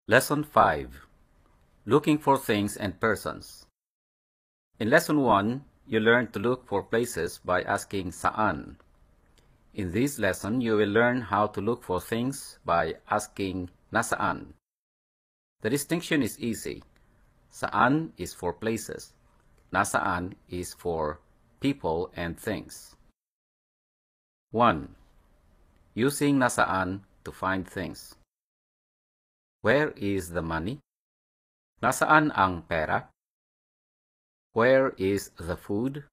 Lesson 5. Looking for things and persons. In Lesson 1, you learned to look for places by asking saan. In this lesson, you will learn how to look for things by asking nasaan. The distinction is easy. Saan is for places. Nasaan is for people and things. 1. Using nasaan to find things. Where is the money? Nasaan ang pera? Where is the food?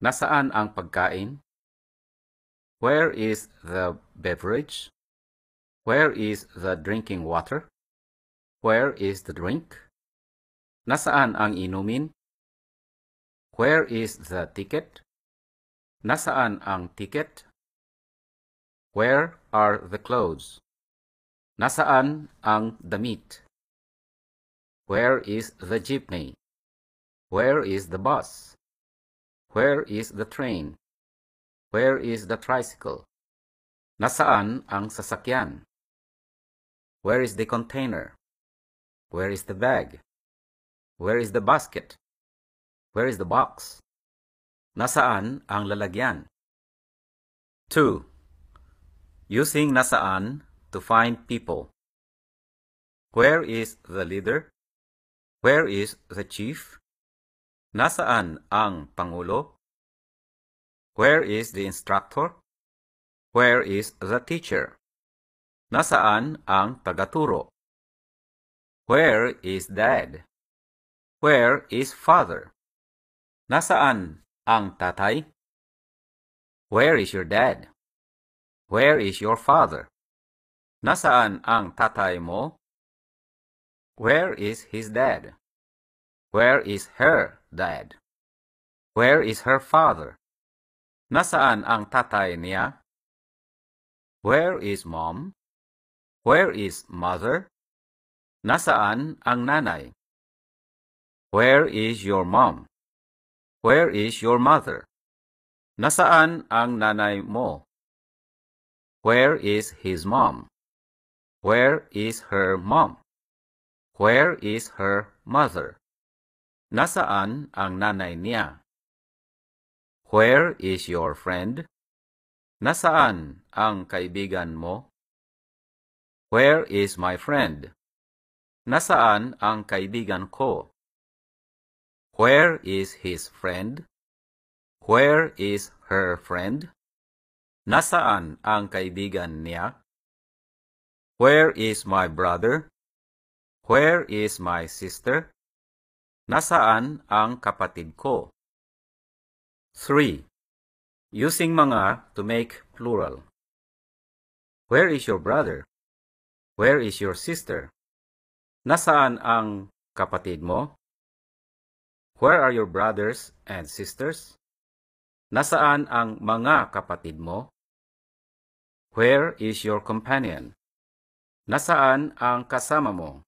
Nasaan ang pagkain? Where is the beverage? Where is the drinking water? Where is the drink? Nasaan ang inumin? Where is the ticket? Nasaan ang ticket? Where are the clothes? Nasaan ang damit? Where is the jeepney? Where is the bus? Where is the train? Where is the tricycle? Nasaan ang sasakyan? Where is the container? Where is the bag? Where is the basket? Where is the box? Nasaan ang lalagyan? 2. Using nasaan to find people. Where is the leader? Where is the chief? Nasaan ang pangulo? Where is the instructor? Where is the teacher? Nasaan ang tagaturo? Where is dad? Where is father? Nasaan ang tatay? Where is your dad? Where is your father? Nasaan ang tatay mo? Where is his dad? Where is her dad? Where is her father? Nasaan ang tatay niya? Where is mom? Where is mother? Nasaan ang nanay? Where is your mom? Where is your mother? Nasaan ang nanay mo? Where is his mom? Where is her mom? Where is her mother? Nasaan ang nanay niya? Where is your friend? Nasaan ang kaibigan mo? Where is my friend? Nasaan ang kaibigan ko? Where is his friend? Where is her friend? Nasaan ang kaibigan niya? Where is my brother? Where is my sister? Nasaan ang kapatid ko? 3. Using mga to make plural. Where is your brother? Where is your sister? Nasaan ang kapatid mo? Where are your brothers and sisters? Nasaan ang mga kapatid mo? Where is your companion? Nasaan ang kasama mo?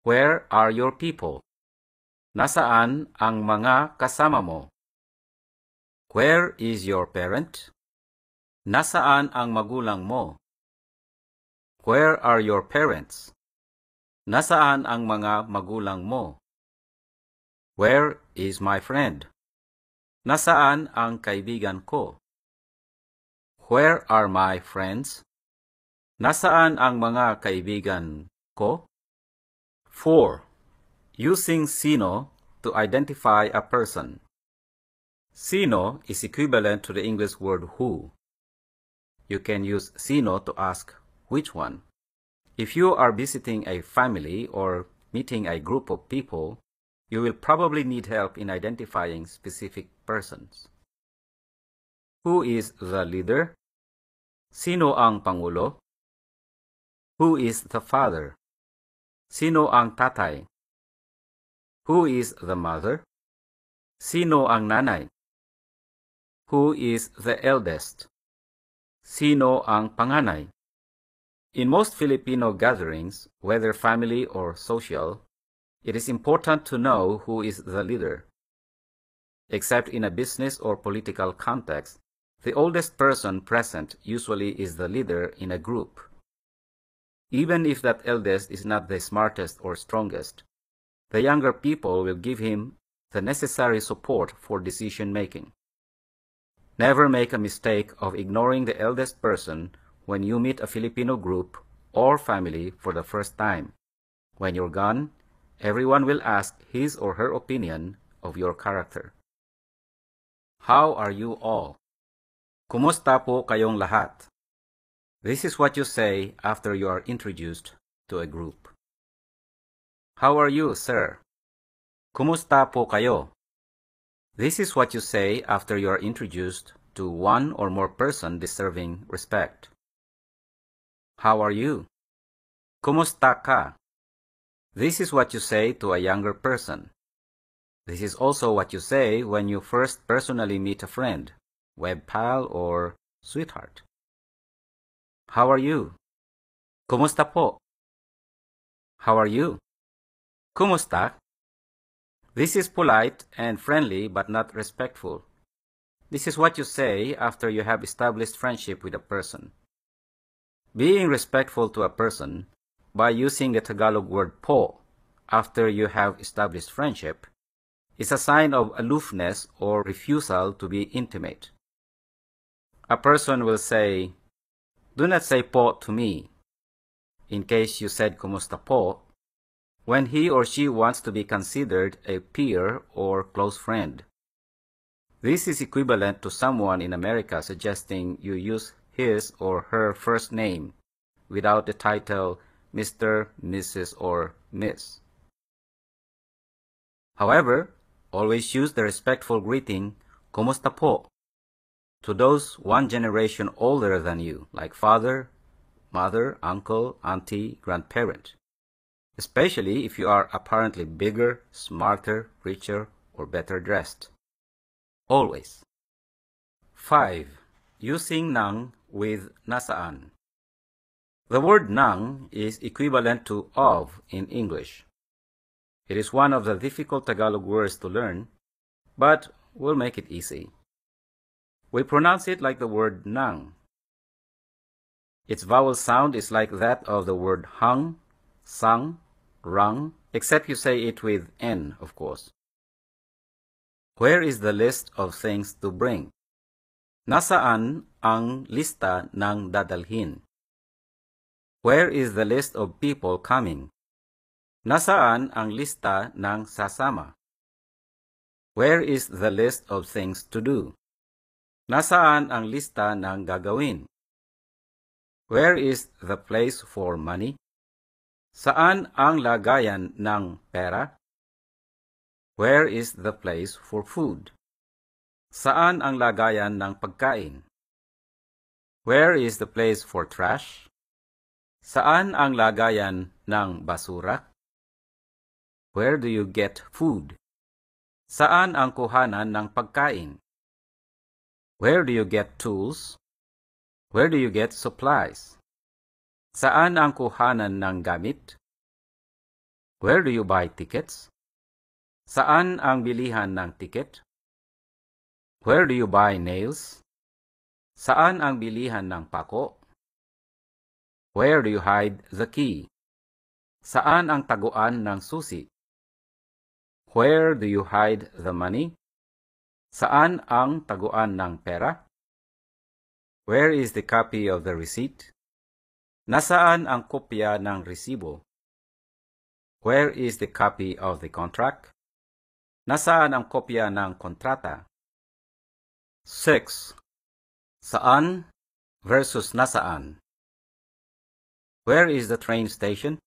Where are your people? Nasaan ang mga kasama mo? Where is your parent? Nasaan ang magulang mo? Where are your parents? Nasaan ang mga magulang mo? Where is my friend? Nasaan ang kaibigan ko? Where are my friends? Nasaan ang mga kaibigan ko? 4. Using sino to identify a person. Sino is equivalent to the English word who. You can use sino to ask which one. If you are visiting a family or meeting a group of people, you will probably need help in identifying specific persons. Who is the leader? Sino ang pangulo? Who is the father? Sino ang tatay? Who is the mother? Sino ang nanay? Who is the eldest? Sino ang panganay? In most Filipino gatherings, whether family or social, it is important to know who is the leader. Except in a business or political context, the oldest person present usually is the leader in a group. Even if that eldest is not the smartest or strongest, the younger people will give him the necessary support for decision-making. Never make a mistake of ignoring the eldest person when you meet a Filipino group or family for the first time. When you're gone, everyone will ask his or her opinion of your character. How are you all? Kumusta po kayong lahat? This is what you say after you are introduced to a group. How are you, sir? Kumusta po kayo? This is what you say after you are introduced to one or more person deserving respect. How are you? Kumusta ka? This is what you say to a younger person. This is also what you say when you first personally meet a friend, web pal, or sweetheart. How are you? Kumusta po? How are you? Kumusta? This is polite and friendly but not respectful. This is what you say after you have established friendship with a person. Being respectful to a person by using the Tagalog word po after you have established friendship is a sign of aloofness or refusal to be intimate. A person will say, "Do not say po to me," in case you said kumusta po, when he or she wants to be considered a peer or close friend. This is equivalent to someone in America suggesting you use his or her first name without the title Mr., Mrs., or Miss. However, always use the respectful greeting, "Kumusta po?" to those one generation older than you, like father, mother, uncle, auntie, grandparent, especially if you are apparently bigger, smarter, richer, or better dressed. Always. 5. Using nang with nasaan. The word nang is equivalent to of in English. It is one of the difficult Tagalog words to learn, but we'll make it easy. We pronounce it like the word nang. Its vowel sound is like that of the word hung, sung, rung, except you say it with N, of course. Where is the list of things to bring? Nasaan ang lista ng dadalhin? Where is the list of people coming? Nasaan ang lista ng sasama? Where is the list of things to do? Nasaan ang lista ng gagawin? Where is the place for money? Saan ang lagayan ng pera? Where is the place for food? Saan ang lagayan ng pagkain? Where is the place for trash? Saan ang lagayan ng basura? Where do you get food? Saan ang kuhanan ng pagkain? Where do you get tools? Where do you get supplies? Saan ang kuhanan ng gamit? Where do you buy tickets? Saan ang bilihan ng ticket? Where do you buy nails? Saan ang bilihan ng pako? Where do you hide the key? Saan ang taguan ng susi? Where do you hide the money? Saan ang taguan ng pera? Where is the copy of the receipt? Nasaan ang kopya ng resibo? Where is the copy of the contract? Nasaan ang kopya ng kontrata? 6. Saan versus nasaan. Where is the train station?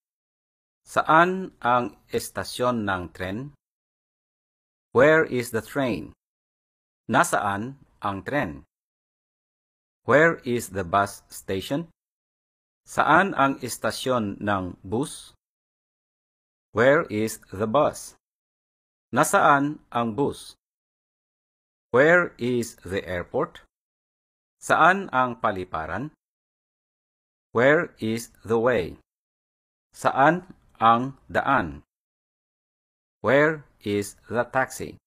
Saan ang estasyon ng tren? Where is the train? Nasaan ang tren? Where is the bus station? Saan ang istasyon ng bus? Where is the bus? Nasaan ang bus? Where is the airport? Saan ang paliparan? Where is the way? Saan ang daan? Where is the taxi?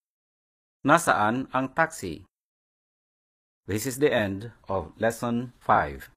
Nasaan ang taxi? This is the end of Lesson 5.